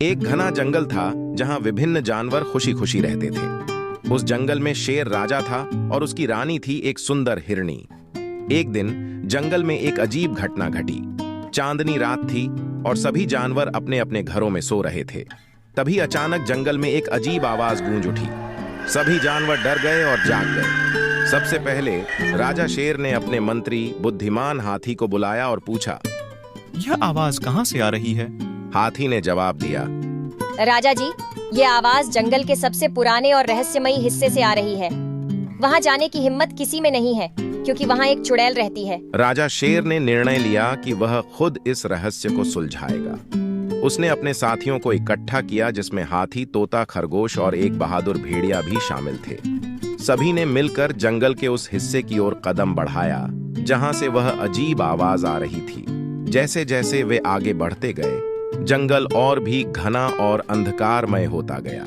एक घना जंगल था जहां विभिन्न जानवर खुशी खुशी रहते थे। उस जंगल में शेर राजा था और उसकी रानी थी एक सुंदर हिरनी। एक दिन जंगल में एक अजीब घटना घटी। चांदनी रात थी और सभी जानवर अपने अपने घरों में सो रहे थे। तभी अचानक जंगल में एक अजीब आवाज गूंज उठी। सभी जानवर डर गए और जाग गए। सबसे पहले राजा शेर ने अपने मंत्री बुद्धिमान हाथी को बुलाया और पूछा, यह आवाज कहां से आ रही है? हाथी ने जवाब दिया, राजा जी, ये आवाज जंगल के सबसे पुराने और रहस्यमयी हिस्से से आ रही है। वहाँ जाने की हिम्मत किसी में नहीं है क्योंकि वहाँ एक चुड़ैल रहती है। राजा शेर ने निर्णय लिया कि वह खुद इस रहस्य को सुलझाएगा। उसने अपने साथियों को इकट्ठा किया, जिसमें हाथी, तोता, खरगोश और एक बहादुर भेड़िया भी शामिल थे। सभी ने मिलकर जंगल के उस हिस्से की ओर कदम बढ़ाया जहां से वह अजीब आवाज आ रही थी। जैसे जैसे वे आगे बढ़ते गए, जंगल और भी घना और अंधकारमय होता गया।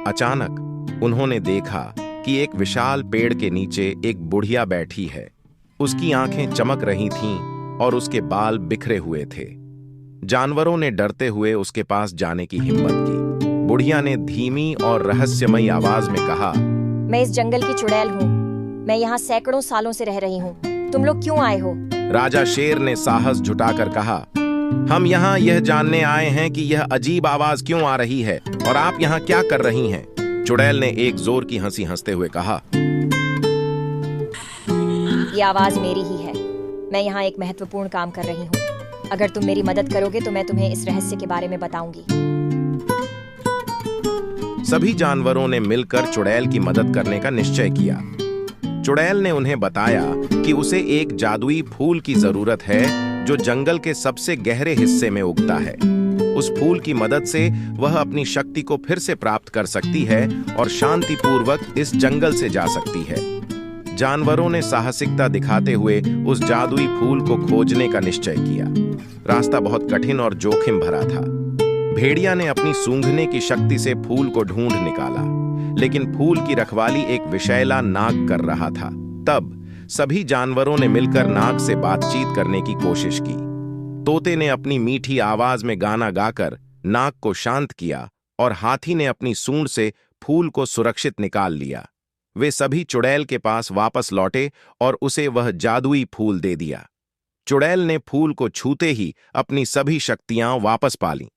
अचानक उन्होंने देखा कि एक विशाल पेड़ के नीचे एक बुढ़िया बैठी है। उसकी आंखें चमक रही थीं और उसके बाल बिखरे हुए थे। जानवरों ने डरते हुए उसके पास जाने की हिम्मत की। बुढ़िया ने धीमी और रहस्यमयी आवाज में कहा, मैं इस जंगल की चुड़ैल हूँ। मैं यहाँ सैकड़ों सालों से रह रही हूँ। तुम लोग क्यों आए हो? राजा शेर ने साहस जुटाकर कहा, हम यहाँ यह जानने आए हैं कि यह अजीब आवाज क्यों आ रही है और आप यहाँ क्या कर रही हैं। चुड़ैल ने एक जोर की हंसी हंसते हुए कहा, ये आवाज मेरी ही है। मैं यहाँ एक महत्वपूर्ण काम कर रही हूँ। अगर तुम मेरी मदद करोगे तो मैं तुम्हें इस रहस्य के बारे में बताऊंगी। सभी जानवरों ने मिलकर चुड़ैल की मदद करने का निश्चय किया। चुड़ैल ने उन्हें बताया कि उसे एक जादुई फूल की जरूरत है जो जंगल के सबसे गहरे हिस्से में उगता है। उस फूल की मदद से वह अपनी शक्ति को फिर से प्राप्त कर सकती है और शांतिपूर्वक इस जंगल से जा सकती है। जानवरों ने साहसिकता दिखाते हुए उस जादुई फूल को खोजने का निश्चय किया। रास्ता बहुत कठिन और जोखिम भरा था। भेड़िया ने अपनी सूंघने की शक्ति से फूल को ढूंढ निकाला, लेकिन फूल की रखवाली एक विषैला नाग कर रहा था। तब सभी जानवरों ने मिलकर नाग से बातचीत करने की कोशिश की। तोते ने अपनी मीठी आवाज में गाना गाकर नाग को शांत किया और हाथी ने अपनी सूंड से फूल को सुरक्षित निकाल लिया। वे सभी चुड़ैल के पास वापस लौटे और उसे वह जादुई फूल दे दिया। चुड़ैल ने फूल को छूते ही अपनी सभी शक्तियां वापस पा लीं।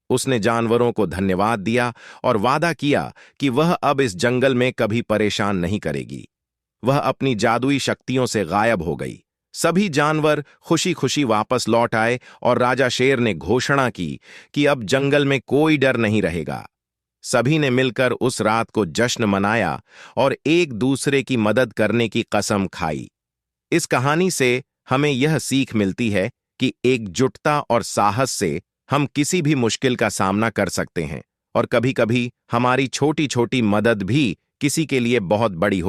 उसने जानवरों को धन्यवाद दिया और वादा किया कि वह अब इस जंगल में कभी परेशान नहीं करेगी। वह अपनी जादुई शक्तियों से गायब हो गई। सभी जानवर खुशी खुशी वापस लौट आए और राजा शेर ने घोषणा की कि अब जंगल में कोई डर नहीं रहेगा। सभी ने मिलकर उस रात को जश्न मनाया और एक दूसरे की मदद करने की कसम खाई। इस कहानी से हमें यह सीख मिलती है कि एकजुटता और साहस से हम किसी भी मुश्किल का सामना कर सकते हैं और कभी-कभी हमारी छोटी छोटी मदद भी किसी के लिए बहुत बड़ी हो